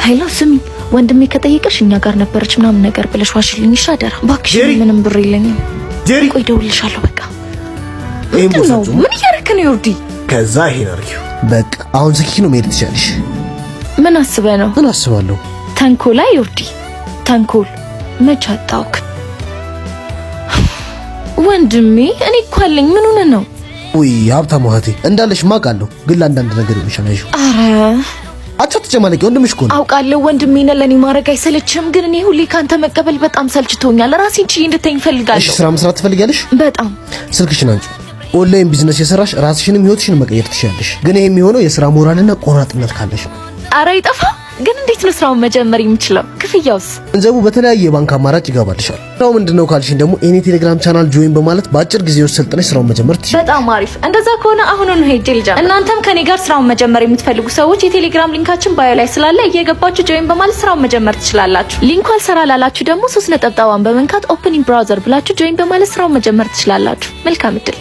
ሄሎ ስሚ ወንድሜ ከጠየቀሽ እኛ ጋር ነበረች ምናምን ነገር ብለሽ ዋሽልኝ ይሻደር ባክሽ ምንም ብር የለኝም ጄሪ ቆይ ደውልልሻለሁ በቃ ምን ያረክ ነው ዮርዲ ከዛ ይሄን አርኪው በቃ አሁን ዝኪ ነው መሄድ ትችያለሽ ምን አስበነው ምን አስባለሁ ተንኮል ዮርዲ ተንኮል መቻጣውክ ወንድሜ እኔ እኮ አለኝ ምን ሆነ ነው ወይ ሀብታም እህቴ እንዳለሽ ማቃለሁ ግን ለአንዳንድ ነገር ይመሻናይሽ አረ አትተጨማለቂ ወንድምሽ እኮ ነው አውቃለሁ ወንድሜ ነህ ለኔ ማረግ አይሰለችም ግን እኔ ሁሌ ካንተ መቀበል በጣም ሰልችቶኛል ራሴን ቺ እንድትኝ ፈልጋለሁ እሺ ስራ መስራት ትፈልጊያለሽ በጣም ስልክሽን አንቺ ኦንላይን ቢዝነስ የሰራሽ ራስሽንም ህይወትሽን መቀየር ትችያለሽ ግን ይሄ የሚሆነው የሥራ ሞራልና ቆራጥነት ካለሽ አረ ይጣፋ ግን እንዴት ነው ስራውን መጀመር የምችለው ክፍያውስ ገንዘቡ በተለያየ የባንክ አማራጭ ይገባልሻል ነው ምንድነው ካልሽኝ ደግሞ እኔ ቴሌግራም ቻናል ጆይን በማለት በአጭር ጊዜ ውስጥ ሰልጥነሽ ስራውን መጀመር ትችያለሽ በጣም አሪፍ እንደዛ ከሆነ አሁኑን ሄጄ ልጀምር እናንተም ከኔ ጋር ስራውን መጀመር የምትፈልጉ ሰዎች የቴሌግራም ሊንካችን ባዮ ላይ ስላለ እየገባችሁ ጆይን በማለት ስራውን መጀመር ትችላላችሁ ሊንኩ አልሰራ ላላችሁ ደግሞ 3 ነጥብጣዋን በመንካት ኦፕኒንግ ብራውዘር ብላችሁ ጆይን በማለት ስራውን መጀመር ትችላላችሁ መልካም እድል